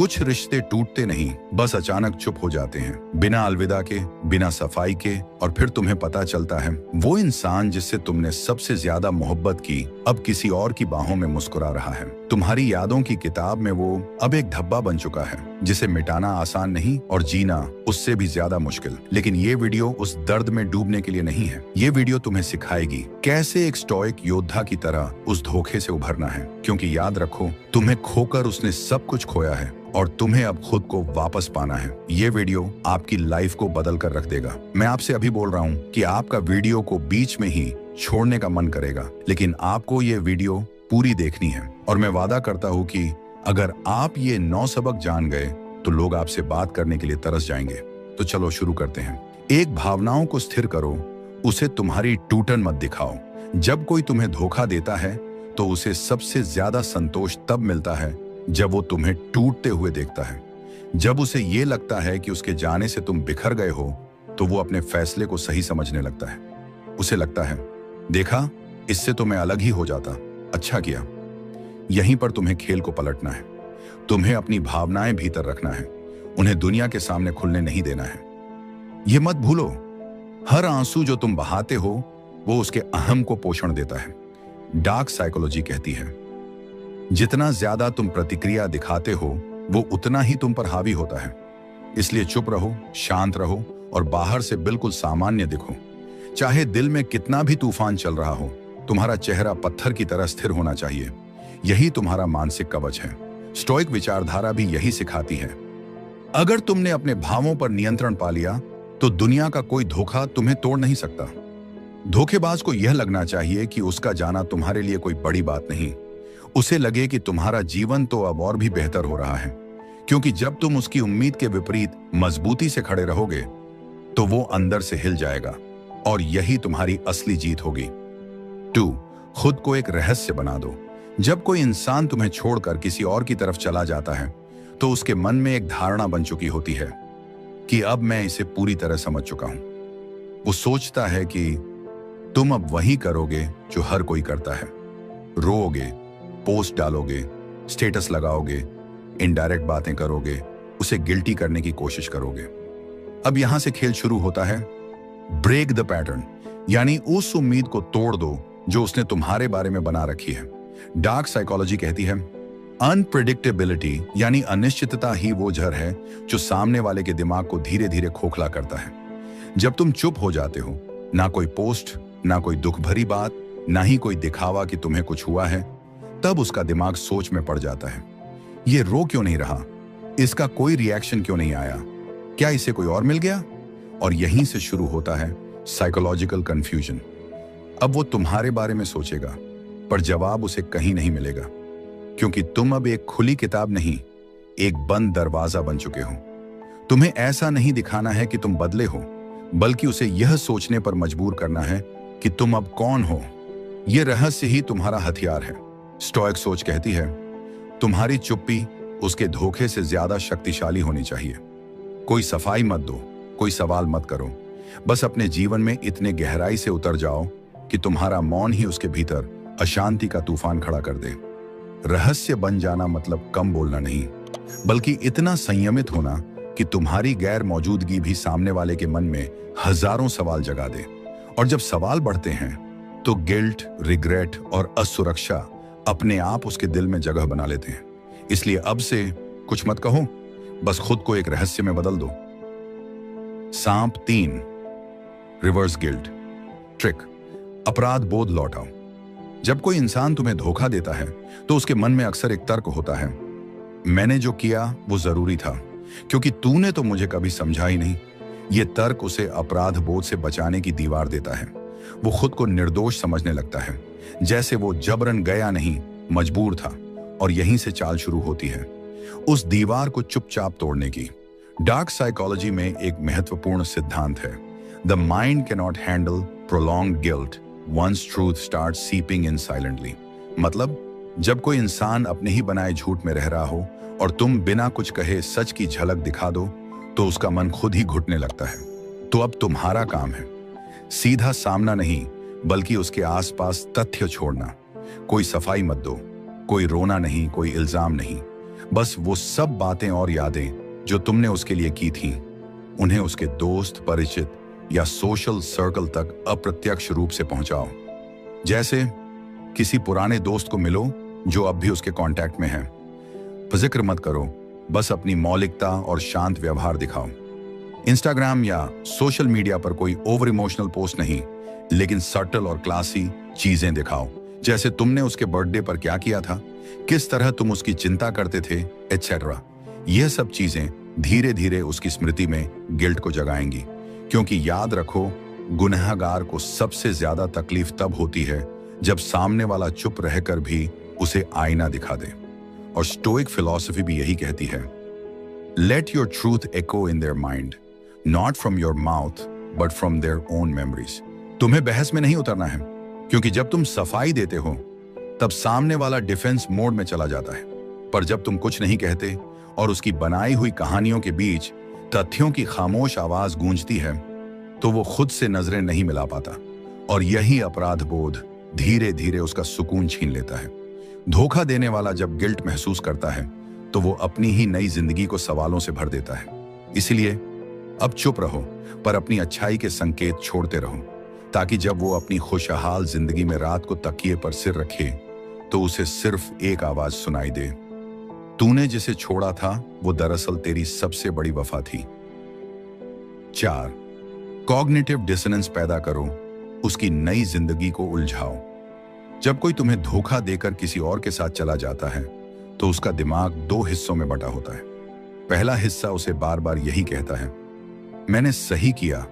कुछ रिश्ते टूटते नहीं, बस अचानक चुप हो जाते हैं, बिना अलविदा के, बिना सफाई के, और फिर तुम्हें पता चलता है वो इंसान जिससे तुमने सबसे ज्यादा मोहब्बत की अब किसी और की बाहों में मुस्कुरा रहा है। तुम्हारी यादों की किताब में वो अब एक धब्बा बन चुका है जिसे मिटाना आसान नहीं और जीना उससे भी ज्यादा मुश्किल। लेकिन ये वीडियो उस दर्द में डूबने के लिए नहीं है। ये वीडियो तुम्हें सिखाएगी कैसे एक स्टोइक योद्धा की तरह उस धोखे से उभरना है, क्योंकि याद रखो, तुम्हें खोकर उसने सब कुछ खोया है और तुम्हें अब खुद को वापस पाना है। ये वीडियो आपकी लाइफ को बदल कर रख देगा। मैं आपसे अभी बोल रहा हूँ कि आपका वीडियो को बीच में ही छोड़ने का मन करेगा, लेकिन आपको ये वीडियो पूरी देखनी है। और मैं वादा करता हूँ कि अगर आप ये 9 सबक जान गए तो लोग आपसे बात करने के लिए तरस जाएंगे। तो चलो शुरू करते हैं। एक, भावनाओं को स्थिर करो, उसे तुम्हारी टूटन मत दिखाओ। जब कोई तुम्हें धोखा देता है तो उसे सबसे ज्यादा संतोष तब मिलता है जब वो तुम्हें टूटते हुए देखता है। जब उसे ये लगता है कि उसके जाने से तुम बिखर गए हो तो वो अपने फैसले को सही समझने लगता है। उसे लगता है, देखा, इससे तो मैं अलग ही हो जाता, अच्छा किया। यहीं पर तुम्हें खेल को पलटना है। तुम्हें अपनी भावनाएं भीतर रखना है, उन्हें दुनिया के सामने खुलने नहीं देना है। ये मत भूलो, हर आंसू जो तुम बहाते हो वो उसके अहम को पोषण देता है। डार्क साइकोलॉजी कहती है, जितना ज्यादा तुम प्रतिक्रिया दिखाते हो वो उतना ही तुम पर हावी होता है। इसलिए चुप रहो, शांत रहो और बाहर से बिल्कुल सामान्य दिखो। चाहे दिल में कितना भी तूफान चल रहा हो, तुम्हारा चेहरा पत्थर की तरह स्थिर होना चाहिए। यही तुम्हारा मानसिक कवच है। स्टोइक विचारधारा भी यही सिखाती है। अगर तुमने अपने भावों पर नियंत्रण पा लिया तो दुनिया का कोई धोखा तुम्हें तोड़ नहीं सकता। धोखेबाज को यह लगना चाहिए कि उसका जाना तुम्हारे लिए कोई बड़ी बात नहीं। उसे लगे कि तुम्हारा जीवन तो अब और भी बेहतर हो रहा है, क्योंकि जब तुम उसकी उम्मीद के विपरीत मजबूती से खड़े रहोगे तो वो अंदर से हिल जाएगा और यही तुम्हारी असली जीत होगी। 2, खुद को एक रहस्य बना दो। जब कोई इंसान तुम्हें छोड़कर किसी और की तरफ चला जाता है तो उसके मन में एक धारणा बन चुकी होती है कि अब मैं इसे पूरी तरह समझ चुका हूं। वो सोचता है कि तुम अब वही करोगे जो हर कोई करता है, रोओगे, पोस्ट डालोगे, स्टेटस लगाओगे, इनडायरेक्ट बातें करोगे, उसे गिल्टी करने की कोशिश करोगे। अब यहां से खेल शुरू होता है। ब्रेक द पैटर्न, यानी उस उम्मीद को तोड़ दो जो उसने तुम्हारे बारे में बना रखी है। डार्क साइकोलॉजी कहती है, अनप्रेडिक्टेबिलिटी यानी अनिश्चितता ही वो जहर है जो सामने वाले के दिमाग को धीरे धीरे खोखला करता है। जब तुम चुप हो जाते हो, ना कोई पोस्ट, ना कोई दुख भरी बात, ना ही कोई दिखावा कि तुम्हें कुछ हुआ है, तब उसका दिमाग सोच में पड़ जाता है। ये रो क्यों नहीं रहा? इसका कोई रिएक्शन क्यों नहीं आया? क्या इसे कोई और मिल गया? और यहीं से शुरू होता है साइकोलॉजिकल कंफ्यूजन। अब वो तुम्हारे बारे में सोचेगा, पर जवाब उसे कहीं नहीं मिलेगा, क्योंकि तुम अब एक खुली किताब नहीं, एक बंद दरवाजा बन चुके हो। तुम्हें ऐसा नहीं दिखाना है कि तुम बदले हो, बल्कि उसे यह सोचने पर मजबूर करना है कि तुम अब कौन हो। यह रहस्य ही तुम्हारा हथियार है। स्टोइक सोच कहती है, तुम्हारी चुप्पी उसके धोखे से ज्यादा शक्तिशाली होनी चाहिए। कोई सफाई मत दो, कोई सवाल मत करो, बस अपने जीवन में इतने गहराई से उतर जाओ कि तुम्हारा मौन ही उसके भीतर अशांति का तूफान खड़ा कर दे। रहस्य बन जाना मतलब कम बोलना नहीं, बल्कि इतना संयमित होना कि तुम्हारी गैर मौजूदगी भी सामने वाले के मन में हजारों सवाल जगा दे। और जब सवाल बढ़ते हैं तो गिल्ट, रिग्रेट और असुरक्षा अपने आप उसके दिल में जगह बना लेते हैं। इसलिए अब से कुछ मत कहो, बस खुद को एक रहस्य में बदल दो। सांप 3, रिवर्स गिल्ट ट्रिक, अपराध बोध लौटाओ। जब कोई इंसान तुम्हें धोखा देता है तो उसके मन में अक्सर एक तर्क होता है, मैंने जो किया वो जरूरी था, क्योंकि तूने तो मुझे कभी समझा ही नहीं। ये तर्क उसे अपराध बोध से बचाने की दीवार देता है। वो खुद को निर्दोष समझने लगता है, जैसे वो जबरन गया नहीं, मजबूर था। और यहीं से चाल शुरू होती है उस दीवार को चुपचाप तोड़ने की। डार्क साइकोलॉजी में एक महत्वपूर्ण सिद्धांत है, the mind can not handle prolonged guilt once truth start seeping in silently. मतलब जब कोई इंसान अपने ही बनाए झूठ में रह रहा हो और तुम बिना कुछ कहे सच की झलक दिखा दो तो उसका मन खुद ही घुटने लगता है। तो अब तुम्हारा काम है सीधा सामना नहीं, बल्कि उसके आसपास तथ्य छोड़ना। कोई सफाई मत दो, कोई रोना नहीं, कोई इल्जाम नहीं, बस वो सब बातें और यादें जो तुमने उसके लिए की थीं, उन्हें उसके दोस्त, परिचित या सोशल सर्कल तक अप्रत्यक्ष रूप से पहुंचाओ। जैसे किसी पुराने दोस्त को मिलो जो अब भी उसके कांटेक्ट में है। जिक्र मत करो, बस अपनी मौलिकता और शांत व्यवहार दिखाओ। इंस्टाग्राम या सोशल मीडिया पर कोई ओवर इमोशनल पोस्ट नहीं, लेकिन सटल और क्लासी चीजें दिखाओ। जैसे तुमने उसके बर्थडे पर क्या किया था, किस तरह तुम उसकी चिंता करते थे, एटसेट्रा। यह सब चीजें धीरे धीरे उसकी स्मृति में गिल्ट को जगाएंगी। क्योंकि याद रखो, गुनहगार को सबसे ज्यादा तकलीफ तब होती है जब सामने वाला चुप रहकर भी उसे आईना दिखा दे। और स्टोइक फिलॉसफी भी यही कहती है, let your truth echo in their mind, not from your mouth but from their own memories. तुम्हें बहस में नहीं उतरना है, क्योंकि जब तुम सफाई देते हो तब सामने वाला डिफेंस मोड में चला जाता है। पर जब तुम कुछ नहीं कहते और उसकी बनाई हुई कहानियों के बीच तथ्यों की खामोश आवाज गूंजती है, तो वो खुद से नजरें नहीं मिला पाता। और यही अपराध बोध धीरे धीरे उसका सुकून छीन लेता है। धोखा देने वाला जब गिल्ट महसूस करता है तो वो अपनी ही नई जिंदगी को सवालों से भर देता है। इसलिए अब चुप रहो, पर अपनी अच्छाई के संकेत छोड़ते रहो, ताकि जब वो अपनी खुशहाल जिंदगी में रात को तकिए पर सिर रखे तो उसे सिर्फ एक आवाज सुनाई दे, तूने जिसे छोड़ा था वो दरअसल तेरी सबसे बड़ी वफा थी। 4. कॉग्निटिव डिसोनेंस पैदा करो, उसकी नई जिंदगी को उलझाओ। जब कोई तुम्हें धोखा देकर किसी और के साथ चला जाता है तो उसका दिमाग 2 हिस्सों में बटा होता है। पहला हिस्सा उसे बार बार यही कहता है, मैंने सही किया,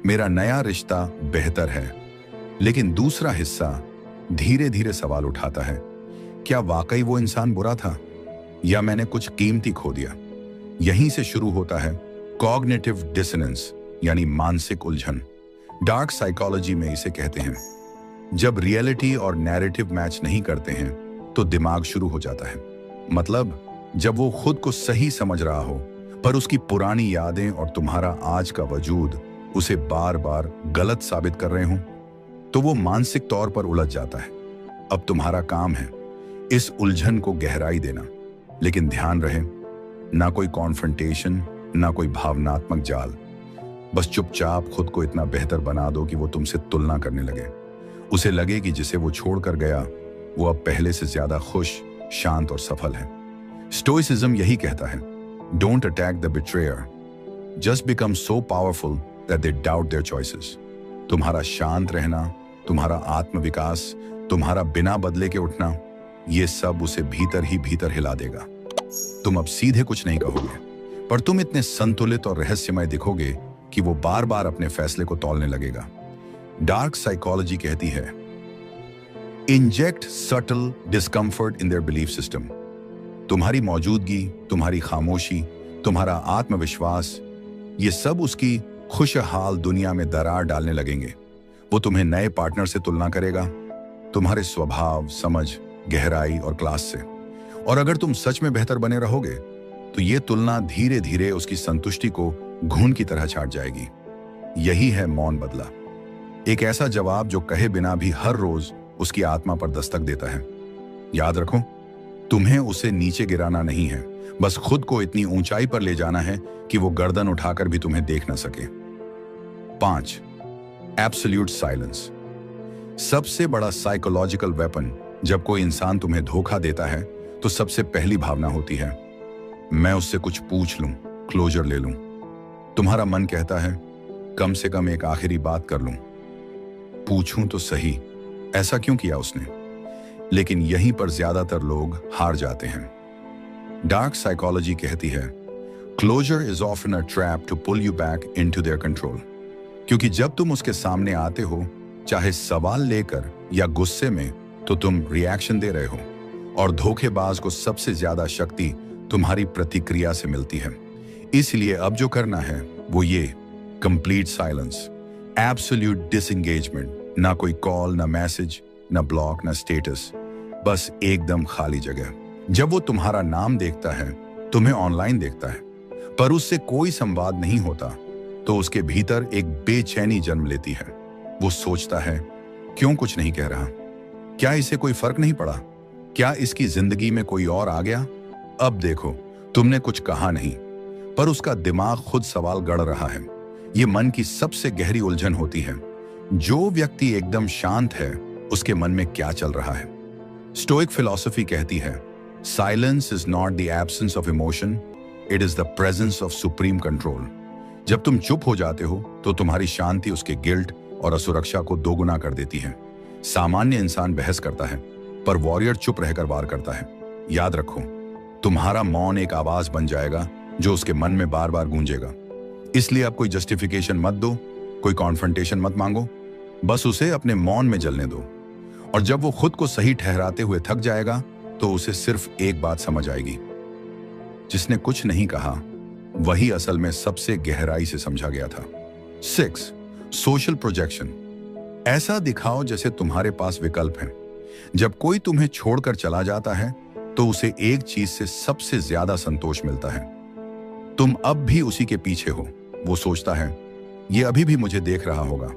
मेरा नया रिश्ता बेहतर है। लेकिन दूसरा हिस्सा धीरे धीरे सवाल उठाता है, क्या वाकई वो इंसान बुरा था, या मैंने कुछ कीमती खो दिया। यहीं से शुरू होता है कॉग्निटिव डिसोनेंस, यानी मानसिक उलझन। डार्क साइकोलॉजी में इसे कहते हैं, जब रियलिटी और नैरेटिव मैच नहीं करते हैं तो दिमाग शुरू हो जाता है। मतलब जब वो खुद को सही समझ रहा हो, पर उसकी पुरानी यादें और तुम्हारा आज का वजूद उसे बार बार गलत साबित कर रहे हों, तो वो मानसिक तौर पर उलझ जाता है। अब तुम्हारा काम है इस उलझन को गहराई देना। लेकिन ध्यान रहे, ना कोई कॉन्फ्रंटेशन, ना कोई भावनात्मक जाल। बस चुपचाप खुद को इतना बेहतर बना दो कि वो तुमसे तुलना करने लगे। उसे लगे कि जिसे वो छोड़कर गया वो अब पहले से ज्यादा खुश, शांत और सफल है। स्टोइसिज्म यही कहता है, don't attack the betrayer, just become so powerful that they doubt their choices. तुम्हारा शांत रहना, तुम्हारा आत्मविकास, तुम्हारा बिना बदले के उठना, ये सब उसे भीतर ही भीतर हिला देगा। तुम अब सीधे कुछ नहीं कहोगे, पर तुम इतने संतुलित और रहस्यमय दिखोगे कि वो बार बार अपने फैसले को तौलने लगेगा। डार्क साइकोलॉजी कहती है, inject subtle discomfort in their belief system. तुम्हारी मौजूदगी, तुम्हारी खामोशी, तुम्हारा आत्मविश्वास, ये सब उसकी खुशहाल दुनिया में दरार डालने लगेंगे। वो तुम्हें नए पार्टनर से तुलना करेगा, तुम्हारे स्वभाव, समझ, गहराई और क्लास से। और अगर तुम सच में बेहतर बने रहोगे तो ये तुलना धीरे धीरे उसकी संतुष्टि को घून की तरह छाट जाएगी। यही है मौन बदला, एक ऐसा जवाब जो कहे बिना भी हर रोज उसकी आत्मा पर दस्तक देता है। याद रखो, तुम्हें उसे नीचे गिराना नहीं है, बस खुद को इतनी ऊंचाई पर ले जाना है कि वो गर्दन उठाकर भी तुम्हें देख न सके। 5. Absolute silence. सबसे बड़ा साइकोलॉजिकल वेपन जब कोई इंसान तुम्हें धोखा देता है तो सबसे पहली भावना होती है, मैं उससे कुछ पूछ लूं, क्लोजर ले लूं। तुम्हारा मन कहता है, कम से कम एक आखिरी बात कर लूं, पूछूं तो सही, ऐसा क्यों किया उसने। लेकिन यहीं पर ज्यादातर लोग हार जाते हैं। डार्क साइकोलॉजी कहती है, closure is often a trap to pull you back into their control. क्योंकि जब तुम उसके सामने आते हो, चाहे सवाल लेकर या गुस्से में, तो तुम रिएक्शन दे रहे हो, और धोखेबाज को सबसे ज्यादा शक्ति तुम्हारी प्रतिक्रिया से मिलती है। इसलिए अब जो करना है वो ये, कंप्लीट साइलेंस, एब्सोल्यूट डिसएंगेजमेंट। ना कोई कॉल, ना मैसेज, ना ब्लॉक, ना स्टेटस, बस एकदम खाली जगह। जब वो तुम्हारा नाम देखता है, तुम्हें ऑनलाइन देखता है, पर उससे कोई संवाद नहीं होता, तो उसके भीतर एक बेचैनी जन्म लेती है। वो सोचता है, क्यों कुछ नहीं कह रहा, क्या इसे कोई फर्क नहीं पड़ा, क्या इसकी जिंदगी में कोई और आ गया। अब देखो, तुमने कुछ कहा नहीं, पर उसका दिमाग खुद सवाल गढ़ रहा है। ये मन की सबसे गहरी उलझन होती है। जो व्यक्ति एकदम शांत है, उसके मन में क्या चल रहा है? स्टोइक फिलॉसफी कहती है, silence is not the absence of emotion, it is the presence of supreme control. जब तुम चुप हो जाते हो तो तुम्हारी शांति उसके गिल्ट और असुरक्षा को दोगुना कर देती है। सामान्य इंसान बहस करता है, पर वॉरियर चुप रहकर वार करता है। याद रखो, तुम्हारा मौन एक आवाज बन जाएगा जो उसके मन में बार बार गूंजेगा। इसलिए अब कोई जस्टिफिकेशन मत दो, कोई कॉन्फ्रंटेशन मत मांगो, बस उसे अपने मौन में जलने दो। और जब वो खुद को सही ठहराते हुए थक जाएगा तो उसे सिर्फ एक बात समझ आएगी, जिसने कुछ नहीं कहा वही असल में सबसे गहराई से समझा गया था। 6. Social projection. ऐसा दिखाओ जैसे तुम्हारे पास विकल्प है। जब कोई तुम्हें छोड़कर चला जाता है तो उसे एक चीज से सबसे ज्यादा संतोष मिलता है, तुम अब भी उसी के पीछे हो। वो सोचता है, ये अभी भी मुझे देख रहा होगा,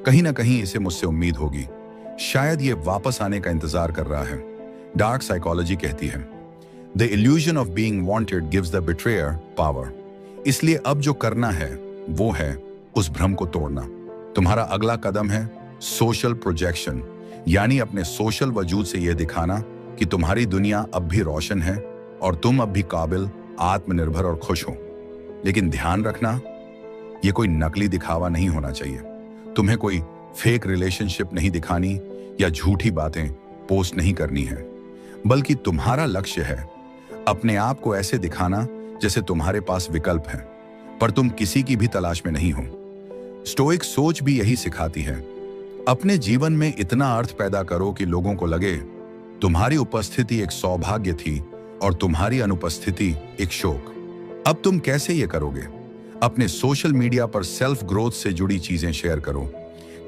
कहीं ना कहीं इसे मुझसे उम्मीद होगी, शायद ये वापस आने का इंतजार कर रहा है। डार्क साइकोलॉजी कहती है, the illusion of being wanted gives the betrayer power. इसलिए अब जो करना है वो है उस भ्रम को तोड़ना। तुम्हारा अगला कदम है सोशल प्रोजेक्शन, यानी अपने सोशल वजूद से यह दिखाना कि तुम्हारी दुनिया अब भी रोशन है और तुम अब भी काबिल, आत्मनिर्भर और खुश हो। लेकिन ध्यान रखना, यह कोई नकली दिखावा नहीं होना चाहिए। तुम्हें कोई फेक रिलेशनशिप नहीं दिखानी या झूठी बातें पोस्ट नहीं करनी है, बल्कि तुम्हारा लक्ष्य है अपने आप को ऐसे दिखाना जैसे तुम्हारे पास विकल्प है, पर तुम किसी की भी तलाश में नहीं हो। स्टोइक सोच भी यही सिखाती है, अपने जीवन में इतना अर्थ पैदा करो कि लोगों को लगे तुम्हारी उपस्थिति एक सौभाग्य थी और तुम्हारी अनुपस्थिति एक शोक। अब तुम कैसे ये करोगे? अपने सोशल मीडिया पर सेल्फ ग्रोथ से जुड़ी चीजें शेयर करो,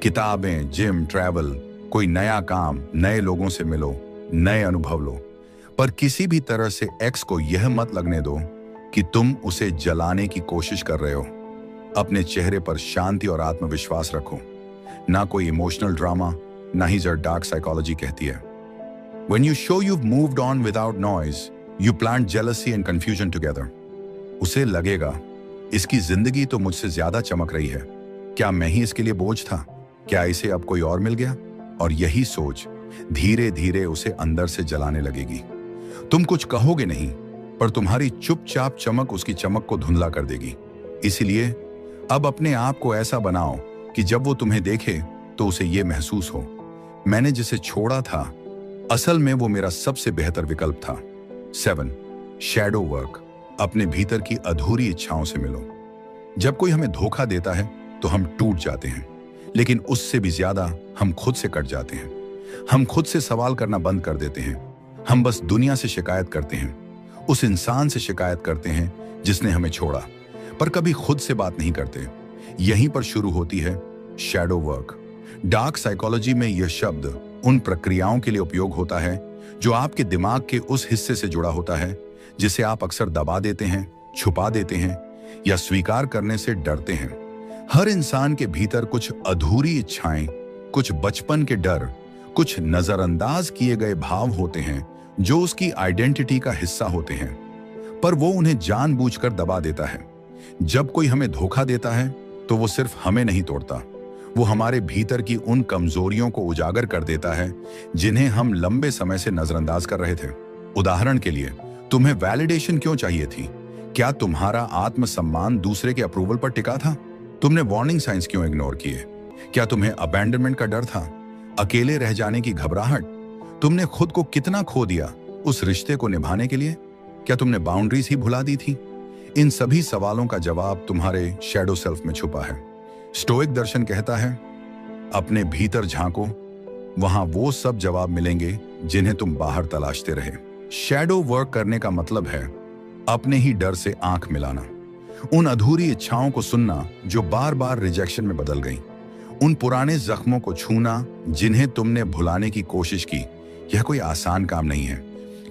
किताबें, जिम, ट्रैवल, कोई नया काम, नए लोगों से मिलो, नए अनुभव लो, पर किसी भी तरह से एक्स को यह मत लगने दो कि तुम उसे जलाने की कोशिश कर रहे हो। अपने चेहरे पर शांति और आत्मविश्वास रखो, ना कोई इमोशनल ड्रामा, ना ही जर डार्क साइकोलॉजी कहती है, When you show you've moved on without noise, you plant jealousy and confusion together. उसे लगेगा, इसकी जिंदगी तो मुझसे ज्यादा चमक रही है, क्या मैं ही इसके लिए बोझ था? क्या इसे अब कोई और मिल गया? और यही सोच धीरे धीरे उसे अंदर से जलाने लगेगी। तुम कुछ कहोगे नहीं, पर तुम्हारी चुपचाप चमक उसकी चमक को धुंधला कर देगी। इसीलिए अब अपने आप को ऐसा बनाओ कि जब वो तुम्हें देखे तो उसे ये महसूस हो, मैंने जिसे छोड़ा था असल में वो मेरा सबसे बेहतर विकल्प था। 7. Shadow work. अपने भीतर की अधूरी इच्छाओं से मिलो। जब कोई हमें धोखा देता है तो हम टूट जाते हैं, लेकिन उससे भी ज्यादा हम खुद से कट जाते हैं। हम खुद से सवाल करना बंद कर देते हैं। हम बस दुनिया से शिकायत करते हैं, उस इंसान से शिकायत करते हैं जिसने हमें छोड़ा, पर कभी खुद से बात नहीं करते। यहीं पर शुरू होती है शैडो वर्क। डार्क साइकोलॉजी में यह शब्द उन प्रक्रियाओं के लिए उपयोग होता है जो आपके दिमाग के उस हिस्से से जुड़ा होता है जिसे आप अक्सर दबा देते हैं, छुपा देते हैं या स्वीकार करने से डरते हैं। हर इंसान के भीतर कुछ अधूरी इच्छाएं, कुछ बचपन के डर, कुछ नजरअंदाज किए गए भाव होते हैं जो उसकी आइडेंटिटी का हिस्सा होते हैं, पर वो उन्हें जानबूझकर दबा देता है। जब कोई हमें धोखा देता है तो वो सिर्फ हमें नहीं तोड़ता, वो हमारे भीतर की उन कमजोरियों को उजागर कर देता है जिन्हें हम लंबे समय से नजरअंदाज कर रहे थे। उदाहरण के लिए, तुम्हें वैलिडेशन क्यों चाहिए थी? क्या तुम्हारा आत्मसम्मान दूसरे के अप्रूवल पर टिका था? तुमने वार्निंग साइंस क्यों इग्नोर किए? क्या तुम्हें अबैंडनमेंट का डर था? अकेले रह जाने की घबराहट? तुमने खुद को कितना खो दिया उस रिश्ते को निभाने के लिए? क्या तुमने बाउंड्रीज ही भुला दी थी? इन सभी सवालों का जवाब तुम्हारे शैडो सेल्फ में छुपा है। स्टोइक दर्शन कहता है, अपने भीतर झांको, वहां वो सब जवाब मिलेंगे जिन्हें तुम बाहर तलाशते रहे। शैडो वर्क करने का मतलब है अपने ही डर से आंख मिलाना, उन अधूरी इच्छाओं को सुनना जो बार बार रिजेक्शन में बदल गई, उन पुराने जख्मों को छूना जिन्हें तुमने भुलाने की कोशिश की। यह कोई आसान काम नहीं है,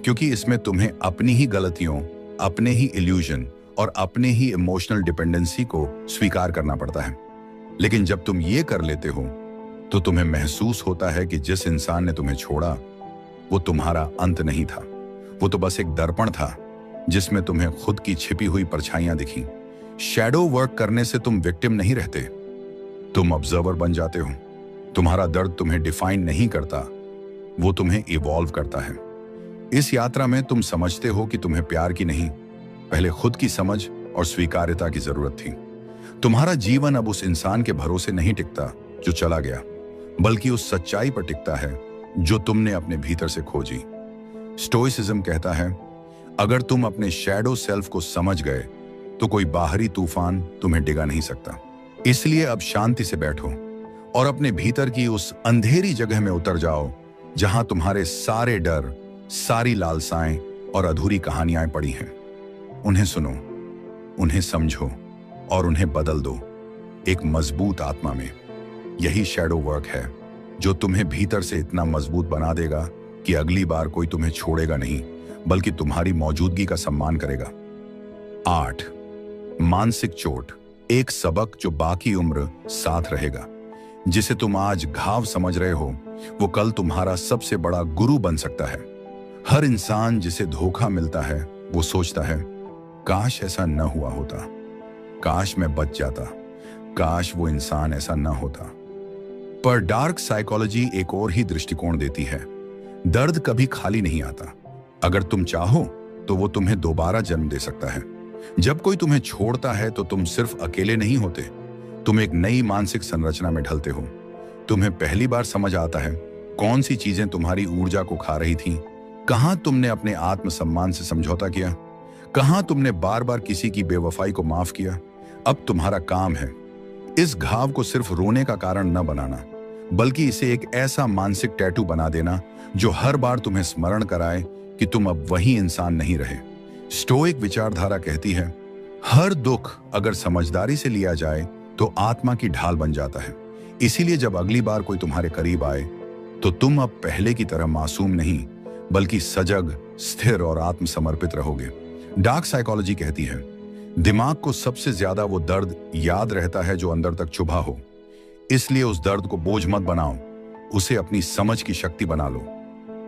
क्योंकि इसमें तुम्हें अपनी ही गलतियों, अपने ही इल्यूजन और अपने ही इमोशनल डिपेंडेंसी को स्वीकार करना पड़ता है। लेकिन जब तुम ये कर लेते हो तो तुम्हें महसूस होता है कि जिस इंसान ने तुम्हें छोड़ा वो तुम्हारा अंत नहीं था, वो तो बस एक दर्पण था जिसमें तुम्हें खुद की छिपी हुई परछाइयां दिखी। शैडो वर्क करने से तुम विक्टिम नहीं रहते, तुम ऑब्जर्वर बन जाते हो। तुम्हारा दर्द तुम्हें डिफाइन नहीं करता, वो तुम्हें इवॉल्व करता है। इस यात्रा में तुम समझते हो कि तुम्हें प्यार की नहीं, पहले खुद की समझ और स्वीकार्यता की जरूरत थी। तुम्हारा जीवन अब उस इंसान के भरोसे नहीं टिकता जो चला गया, बल्कि उस सच्चाई पर टिकता है जो तुमने अपने भीतर से खोजी। स्टोइसिज्म कहता है, अगर तुम अपने शैडो सेल्फ को समझ गए तो कोई बाहरी तूफान तुम्हें डिगा नहीं सकता। इसलिए अब शांति से बैठो और अपने भीतर की उस अंधेरी जगह में उतर जाओ जहां तुम्हारे सारे डर, सारी लालसाएं और अधूरी कहानियां पड़ी हैं। उन्हें सुनो, उन्हें समझो और उन्हें बदल दो एक मजबूत आत्मा में। यही शैडो वर्क है जो तुम्हें भीतर से इतना मजबूत बना देगा कि अगली बार कोई तुम्हें छोड़ेगा नहीं, बल्कि तुम्हारी मौजूदगी का सम्मान करेगा। 8, मानसिक चोट, एक सबक जो बाकी उम्र साथ रहेगा। जिसे तुम आज घाव समझ रहे हो, वो कल तुम्हारा सबसे बड़ा गुरु बन सकता है। हर इंसान जिसे धोखा मिलता है वो सोचता है, काश ऐसा न हुआ होता, काश मैं बच जाता, काश वो इंसान ऐसा न होता। पर डार्क साइकोलॉजी एक और ही दृष्टिकोण देती है। दर्द कभी खाली नहीं आता। अगर तुम चाहो तो वो तुम्हें दोबारा जन्म दे सकता है। जब कोई तुम्हें छोड़ता है तो तुम सिर्फ अकेले नहीं होते, तुम एक नई मानसिक संरचना में ढलते हो। तुम्हें पहली बार समझ आता है कौन सी चीजें तुम्हारी ऊर्जा को खा रही थीं, कहां तुमने अपने आत्मसम्मान से समझौता किया, कहां तुमने बार बार किसी की बेवफाई को माफ किया। अब तुम्हारा काम है इस घाव को सिर्फ रोने का कारण न बनाना, बल्कि इसे एक ऐसा मानसिक टैटू बना देना जो हर बार तुम्हें स्मरण कराए कि तुम अब वही इंसान नहीं रहे। स्टोइक विचारधारा कहती है, हर दुख अगर समझदारी से लिया जाए तो आत्मा की ढाल बन जाता है। इसीलिए जब अगली बार कोई तुम्हारे करीब आए तो तुम अब पहले की तरह मासूम नहीं, बल्कि सजग, स्थिर और आत्मसमर्पित रहोगे। डार्क साइकोलॉजी कहती है, दिमाग को सबसे ज्यादा वो दर्द याद रहता है जो अंदर तक चुभा हो। इसलिए उस दर्द को बोझ मत बनाओ, उसे अपनी समझ की शक्ति बना लो।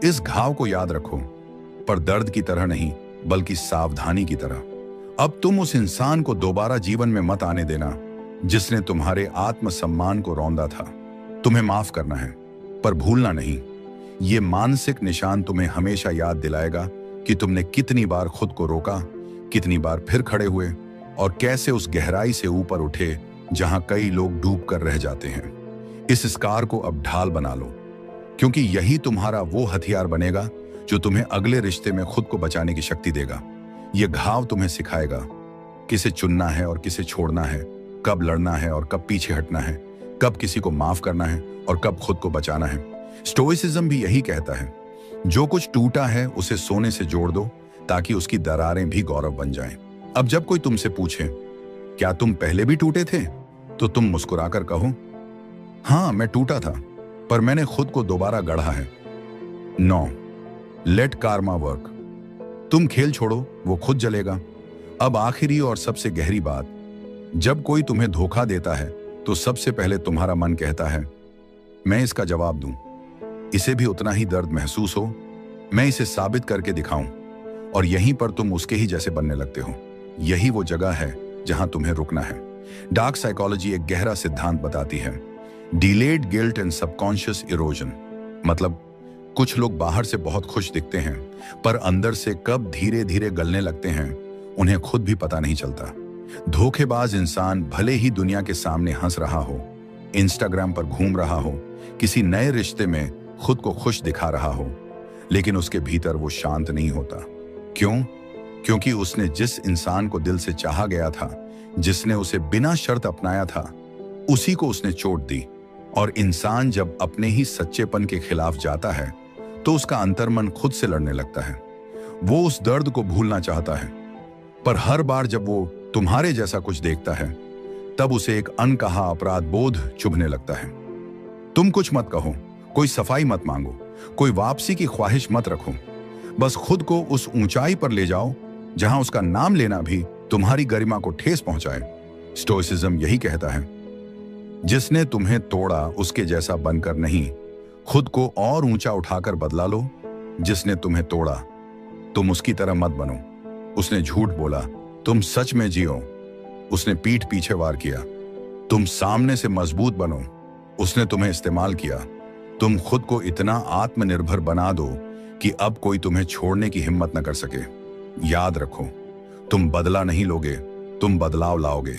इस घाव को याद रखो, पर दर्द की तरह नहीं, बल्कि सावधानी की तरह। अब तुम उस इंसान को दोबारा जीवन में मत आने देना जिसने तुम्हारे आत्मसम्मान को रौंदा था। तुम्हें माफ करना है, पर भूलना नहीं। ये मानसिक निशान तुम्हें हमेशा याद दिलाएगा कि तुमने कितनी बार खुद को रोका, कितनी बार फिर खड़े हुए और कैसे उस गहराई से ऊपर उठे जहां कई लोग डूब कर रह जाते हैं। इस स्कार को अब ढाल बना लो, क्योंकि यही तुम्हारा वो हथियार बनेगा जो तुम्हें अगले रिश्ते में खुद को बचाने की शक्ति देगा। यह घाव तुम्हें सिखाएगा किसे चुनना है और किसे छोड़ना है, कब लड़ना है और कब पीछे हटना है, कब किसी को माफ करना है और कब खुद को बचाना है। स्टोइसिज्म भी यही कहता है, जो कुछ टूटा है उसे सोने से जोड़ दो ताकि उसकी दरारें भी गौरव बन जाएं। अब जब कोई तुमसे पूछे, क्या तुम पहले भी टूटे थे, तो तुम मुस्कुराकर कहो, हाँ मैं टूटा था, पर मैंने खुद को दोबारा गढ़ा है। 9, लेट कार्मा वर्क, तुम खेल छोड़ो, वो खुद जलेगा। अब आखिरी और सबसे गहरी बात, जब कोई तुम्हें धोखा देता है तो सबसे पहले तुम्हारा मन कहता है, मैं इसका जवाब दूं, इसे भी उतना ही दर्द महसूस हो, मैं इसे साबित करके दिखाऊं। और यहीं पर तुम उसके ही जैसे बनने लगते हो। यही वो जगह है जहां तुम्हें रुकना है। डार्क साइकोलॉजी एक गहरा सिद्धांत बताती है, delayed guilt and subconscious erosion. मतलब कुछ लोग बाहर से बहुत खुश दिखते हैं, पर अंदर से कब धीरे धीरे गलने लगते हैं उन्हें खुद भी पता नहीं चलता। धोखेबाज इंसान भले ही दुनिया के सामने हंस रहा हो, इंस्टाग्राम पर घूम रहा हो, किसी नए रिश्ते में खुद को खुश दिखा रहा हो, लेकिन उसके भीतर वो शांत नहीं होता। क्यों? क्योंकि उसने जिस इंसान को दिल से चाहा गया था, जिसने उसे बिना शर्त अपनाया था, उसी को उसने चोट दी। और इंसान जब अपने ही सच्चेपन के खिलाफ जाता है तो उसका अंतर्मन खुद से लड़ने लगता है। वो उस दर्द को भूलना चाहता है, पर हर बार जब वो तुम्हारे जैसा कुछ देखता है तब उसे एक अनकहा अपराध बोध चुभने लगता है। तुम कुछ मत कहो, कोई सफाई मत मांगो, कोई वापसी की ख्वाहिश मत रखो, बस खुद को उस ऊंचाई पर ले जाओ जहां उसका नाम लेना भी तुम्हारी गरिमा को ठेस पहुंचाए। स्टोइसिज्म यही कहता है, जिसने तुम्हें तोड़ा उसके जैसा बनकर नहीं, खुद को और ऊंचा उठाकर बदला लो। जिसने तुम्हें तोड़ा तुम उसकी तरह मत बनो। उसने झूठ बोला, तुम सच में जियो। उसने पीठ पीछे वार किया, तुम सामने से मजबूत बनो। उसने तुम्हें इस्तेमाल किया। तुम खुद को इतना आत्मनिर्भर बना दो कि अब कोई तुम्हें छोड़ने की हिम्मत न कर सके। याद रखो, तुम बदला नहीं लोगे, तुम बदलाव लाओगे।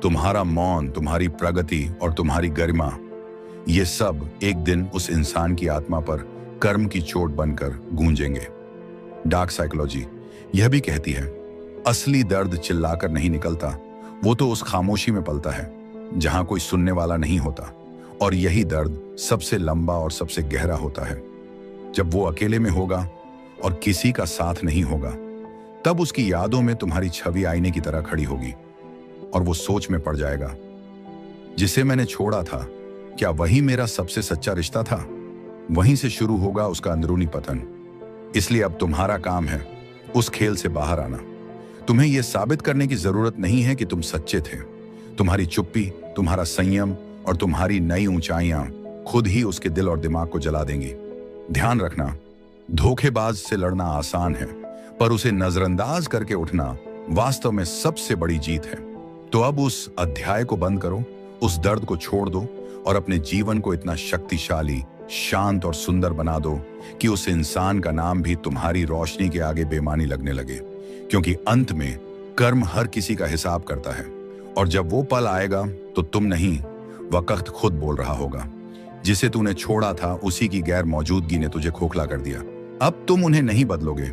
तुम्हारा मौन, तुम्हारी प्रगति और तुम्हारी गरिमा, ये सब एक दिन उस इंसान की आत्मा पर कर्म की चोट बनकर गूंजेंगे। डार्क साइकोलॉजी यह भी कहती है, असली दर्द चिल्लाकर नहीं निकलता, वो तो उस खामोशी में पलता है जहां कोई सुनने वाला नहीं होता। और यही दर्द सबसे लंबा और सबसे गहरा होता है। जब वो अकेले में होगा और किसी का साथ नहीं होगा, तब उसकी यादों में तुम्हारी छवि आईने की तरह खड़ी होगी और वो सोच में पड़ जाएगा, जिसे मैंने छोड़ा था, क्या वही मेरा सबसे सच्चा रिश्ता था? वहीं से शुरू होगा उसका अंदरूनी पतन। इसलिए अब तुम्हारा काम है उस खेल से बाहर आना। तुम्हें यह साबित करने की जरूरत नहीं है कि तुम सच्चे थे। तुम्हारी चुप्पी, तुम्हारा संयम और तुम्हारी नई ऊंचाइयां खुद ही उसके दिल और दिमाग को जला देंगी। ध्यान रखना, धोखेबाज से लड़ना आसान है, पर उसे नजरअंदाज करके उठना वास्तव में सबसे बड़ी जीत है। तो अब उस अध्याय को बंद करो, उस दर्द को छोड़ दो और अपने जीवन को इतना शक्तिशाली, शांत और सुंदर बना दो कि उस इंसान का नाम भी तुम्हारी रोशनी के आगे बेमानी लगने लगे। क्योंकि अंत में कर्म हर किसी का हिसाब करता है, और जब वो पल आएगा तो तुम नहीं, वक्त खुद बोल रहा होगा, जिसे तूने छोड़ा था उसी की गैर मौजूदगी ने तुझे खोखला कर दिया। अब तुम उन्हें नहीं बदलोगे,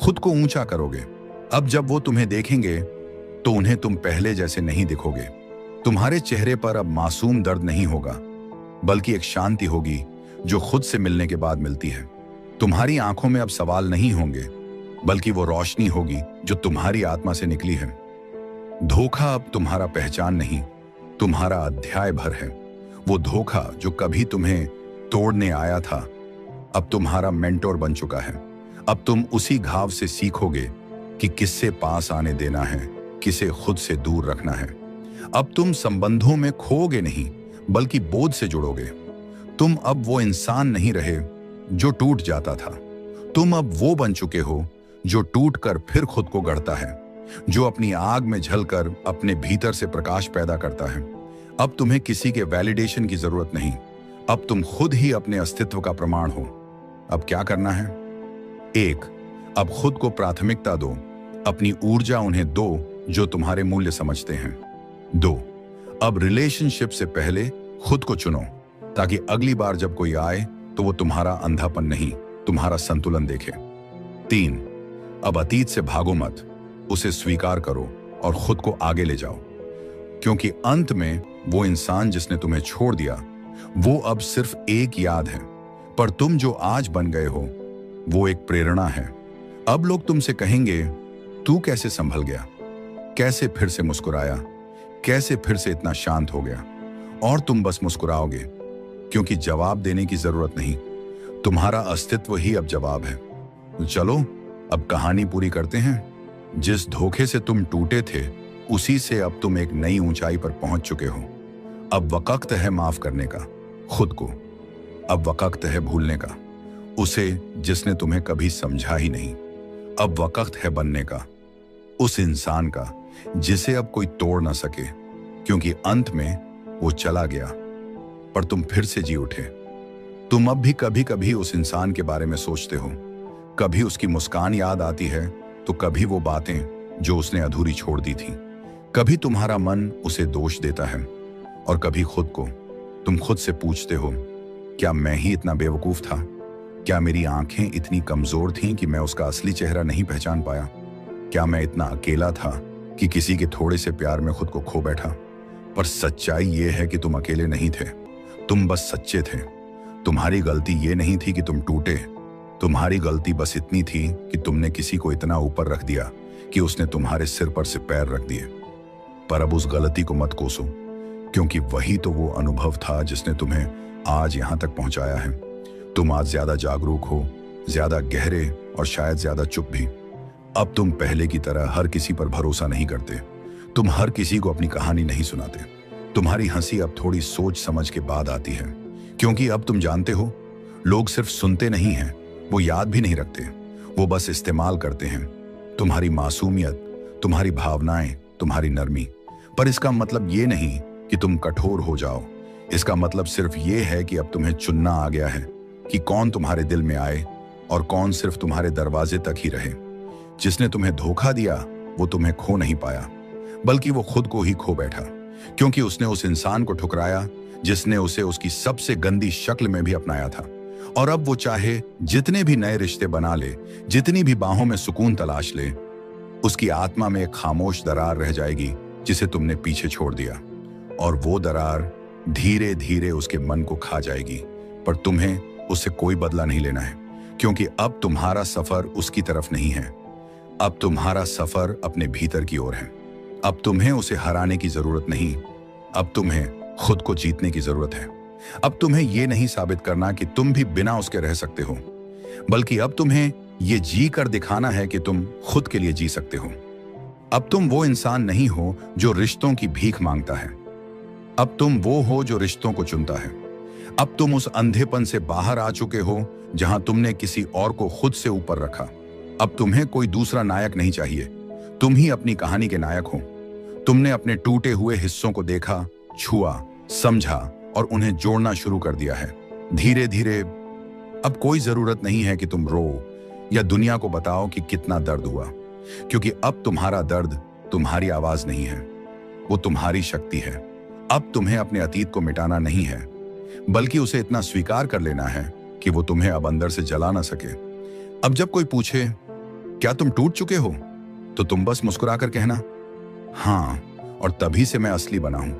खुद को ऊंचा करोगे। अब जब वो तुम्हें देखेंगे तो उन्हें तुम पहले जैसे नहीं दिखोगे। तुम्हारे चेहरे पर अब मासूम दर्द नहीं होगा, बल्कि एक शांति होगी जो खुद से मिलने के बाद मिलती है। तुम्हारी आंखों में अब सवाल नहीं होंगे, बल्कि वो रोशनी होगी जो तुम्हारी आत्मा से निकली है। धोखा अब तुम्हारा पहचान नहीं, तुम्हारा अध्याय भर है। वो धोखा जो कभी तुम्हें तोड़ने आया था, अब तुम्हारा मेंटोर बन चुका है। अब तुम उसी घाव से सीखोगे कि किससे पास आने देना है, किसे खुद से दूर रखना है। अब तुम संबंधों में खोओगे नहीं, बल्कि बोझ से जुड़ोगे। तुम अब वो इंसान नहीं रहे जो टूट जाता था। तुम अब वो बन चुके हो जो टूट कर फिर खुद को गढ़ता है, जो अपनी आग में झलकर अपने भीतर से प्रकाश पैदा करता है। अब तुम्हें किसी के वैलिडेशन की जरूरत नहीं, अब तुम खुद ही अपने अस्तित्व का प्रमाण हो। अब क्या करना है? 1, अब खुद को प्राथमिकता दो, अपनी ऊर्जा उन्हें दो जो तुम्हारे मूल्य समझते हैं। 2, अब रिलेशनशिप से पहले खुद को चुनो, ताकि अगली बार जब कोई आए तो वो तुम्हारा अंधापन नहीं, तुम्हारा संतुलन देखे। 3, अब अतीत से भागो मत, उसे स्वीकार करो और खुद को आगे ले जाओ। क्योंकि अंत में वो इंसान जिसने तुम्हें छोड़ दिया, वो अब सिर्फ एक याद है, पर तुम जो आज बन गए हो वो एक प्रेरणा है। अब लोग तुमसे कहेंगे, तू कैसे संभल गया, कैसे फिर से मुस्कुराया, कैसे फिर से इतना शांत हो गया? और तुम बस मुस्कुराओगे, क्योंकि जवाब देने की जरूरत नहीं, तुम्हारा अस्तित्व ही अब जवाब है। तो चलो अब कहानी पूरी करते हैं। जिस धोखे से तुम टूटे थे, उसी से अब तुम एक नई ऊंचाई पर पहुंच चुके हो। अब वक्त है माफ करने का खुद को, अब वक्त है भूलने का उसे जिसने तुम्हें कभी समझा ही नहीं। अब वक्त है बनने का उस इंसान का जिसे अब कोई तोड़ ना सके, क्योंकि अंत में वो चला गया पर तुम फिर से जी उठे। तुम अब भी कभी कभी उस इंसान के बारे में सोचते हो, कभी उसकी मुस्कान याद आती है तो कभी वो बातें जो उसने अधूरी छोड़ दी थी। कभी तुम्हारा मन उसे दोष देता है और कभी खुद को। तुम खुद से पूछते हो, क्या मैं ही इतना बेवकूफ था? क्या मेरी आंखें इतनी कमजोर थीं कि मैं उसका असली चेहरा नहीं पहचान पाया? क्या मैं इतना अकेला था कि किसी के थोड़े से प्यार में खुद को खो बैठा? पर सच्चाई ये है कि तुम अकेले नहीं थे, तुम बस सच्चे थे। तुम्हारी गलती ये नहीं थी कि तुम टूटे, तुम्हारी गलती बस इतनी थी कि तुमने किसी को इतना ऊपर रख दिया कि उसने तुम्हारे सिर पर से पैर रख दिए। पर अब उस गलती को मत कोसो, क्योंकि वही तो वो अनुभव था जिसने तुम्हें आज यहां तक पहुंचाया है। तुम आज ज्यादा जागरूक हो, ज्यादा गहरे और शायद ज्यादा चुप भी। अब तुम पहले की तरह हर किसी पर भरोसा नहीं करते, तुम हर किसी को अपनी कहानी नहीं सुनाते। तुम्हारी हंसी अब थोड़ी सोच समझ के बाद आती है, क्योंकि अब तुम जानते हो, लोग सिर्फ सुनते नहीं हैं, वो याद भी नहीं रखते, वो बस इस्तेमाल करते हैं। तुम्हारी मासूमियत, तुम्हारी भावनाएं, तुम्हारी नरमी। पर इसका मतलब ये नहीं कि तुम कठोर हो जाओ। इसका मतलब सिर्फ ये है कि अब तुम्हें चुनना आ गया है कि कौन तुम्हारे दिल में आए और कौन सिर्फ तुम्हारे दरवाजे तक ही रहे। जिसने तुम्हें धोखा दिया वो तुम्हें खो नहीं पाया, बल्कि वो खुद को ही खो बैठा, क्योंकि उसने उस इंसान को ठुकराया जिसने उसे उसकी सबसे गंदी शक्ल में भी अपनाया था। और अब वो चाहे जितने भी नए रिश्ते बना ले, जितनी भी बाहों में सुकून तलाश ले, उसकी आत्मा में एक खामोश दरार रह जाएगी जिसे तुमने पीछे छोड़ दिया। और वो दरार धीरे धीरे उसके मन को खा जाएगी। पर तुम्हें उससे कोई बदला नहीं लेना है, क्योंकि अब तुम्हारा सफर उसकी तरफ नहीं है। अब तुम्हारा सफर अपने भीतर की ओर है। अब तुम्हें उसे हराने की जरूरत नहीं, अब तुम्हें खुद को जीतने की जरूरत है। अब तुम्हें यह नहीं साबित करना कि तुम भी बिना उसके रह सकते हो, बल्कि अब तुम्हें यह जी कर दिखाना है कि तुम खुद के लिए जी सकते हो। अब तुम वो इंसान नहीं हो जो रिश्तों की भीख मांगता है। अब तुम वो हो जो रिश्तों को चुनता है। अब तुम उस अंधेपन से बाहर आ चुके हो जहां तुमने किसी और को खुद से ऊपर रखा। अब तुम्हें कोई दूसरा नायक नहीं चाहिए, तुम ही अपनी कहानी के नायक हो। तुमने अपने टूटे हुए हिस्सों को देखा, छुआ, समझा और उन्हें जोड़ना शुरू कर दिया है। धीरे धीरे अब कोई जरूरत नहीं है कि तुम रो या दुनिया को बताओ कि कितना दर्द हुआ, क्योंकि अब तुम्हारा दर्द तुम्हारी आवाज नहीं है, वो तुम्हारी शक्ति है। अब तुम्हें अपने अतीत को मिटाना नहीं है, बल्कि उसे इतना स्वीकार कर लेना है कि वो तुम्हें अब अंदर से जला ना सके। अब जब कोई पूछे क्या तुम टूट चुके हो, तो तुम बस मुस्कुराकर कहना हाँ, और तभी से मैं असली बना हूं।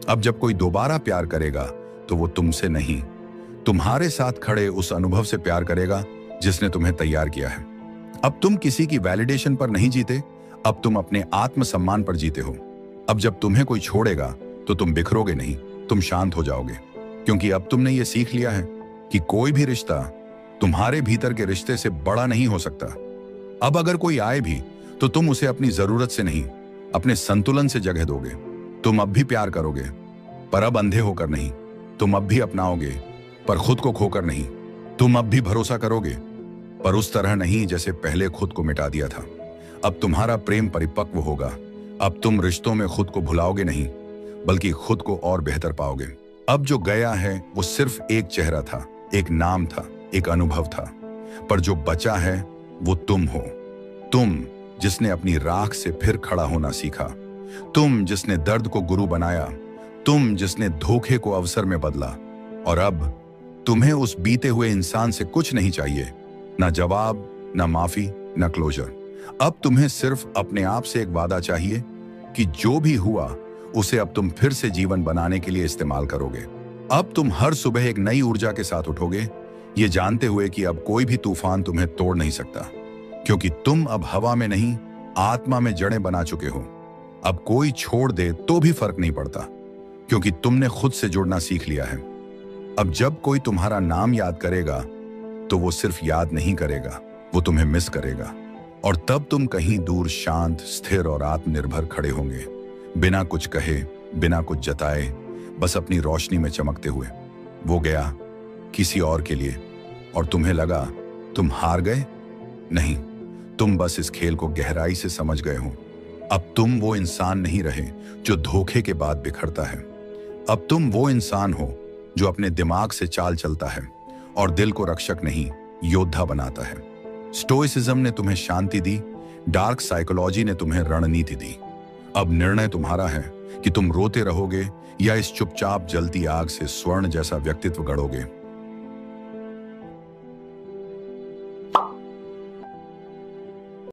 अब जब कोई दोबारा प्यार करेगा तो वो तुमसे नहीं, तुम्हारे साथ खड़े उस अनुभव से प्यार करेगा जिसने तुम्हें तैयार किया है। अब तुम किसी की वैलिडेशन पर नहीं जीते, अब तुम अपने आत्मसम्मान पर जीते हो। अब जब तुम्हें कोई छोड़ेगा तो तुम बिखरोगे नहीं, तुम शांत हो जाओगे, क्योंकि अब तुमने ये सीख लिया है कि कोई भी रिश्ता तुम्हारे भीतर के रिश्ते से बड़ा नहीं हो सकता। अब अगर कोई आए भी तो तुम उसे अपनी जरूरत से नहीं, अपने संतुलन से जगह दोगे। तुम अब भी प्यार करोगे, पर अब अंधे होकर नहीं। तुम अब भी अपनाओगे, पर खुद को खोकर नहीं। तुम अब भी भरोसा करोगे, पर उस तरह नहीं जैसे पहले खुद को मिटा दिया था। अब तुम्हारा प्रेम परिपक्व होगा। अब तुम रिश्तों में खुद को भुलाओगे नहीं, बल्कि खुद को और बेहतर पाओगे। अब जो गया है वो सिर्फ एक चेहरा था, एक नाम था, एक अनुभव था, पर जो बचा है वो तुम हो। तुम जिसने अपनी राख से फिर खड़ा होना सीखा, तुम जिसने दर्द को गुरु बनाया, तुम जिसने धोखे को अवसर में बदला। और अब तुम्हें उस बीते हुए इंसान से कुछ नहीं चाहिए, ना जवाब, ना माफी, ना क्लोजर। अब तुम्हें सिर्फ अपने आप से एक वादा चाहिए कि जो भी हुआ उसे अब तुम फिर से जीवन बनाने के लिए इस्तेमाल करोगे। अब तुम हर सुबह एक नई ऊर्जा के साथ उठोगे, ये जानते हुए कि अब कोई भी तूफान तुम्हें तोड़ नहीं सकता, क्योंकि तुम अब हवा में नहीं, आत्मा में जड़ें बना चुके हो। अब कोई छोड़ दे तो भी फर्क नहीं पड़ता, क्योंकि तुमने खुद से जुड़ना सीख लिया है। अब जब कोई तुम्हारा नाम याद करेगा तो वो सिर्फ याद नहीं करेगा, वो तुम्हें मिस करेगा। और तब तुम कहीं दूर शांत, स्थिर और आत्मनिर्भर खड़े होंगे, बिना कुछ कहे, बिना कुछ जताए, बस अपनी रोशनी में चमकते हुए। वो गया किसी और के लिए, और तुम्हें लगा तुम हार गए। नहीं, तुम बस इस खेल को गहराई से समझ गए हो। अब तुम वो इंसान नहीं रहे जो धोखे के बाद बिखरता है। अब तुम वो इंसान हो जो अपने दिमाग से चाल चलता है और दिल को रक्षक नहीं, योद्धा बनाता है। स्टोइसिज्म ने तुम्हें शांति दी, डार्क साइकोलॉजी ने तुम्हें रणनीति दी। अब निर्णय तुम्हारा है कि तुम रोते रहोगे या इस चुपचाप जलती आग से स्वर्ण जैसा व्यक्तित्व गढ़ोगे।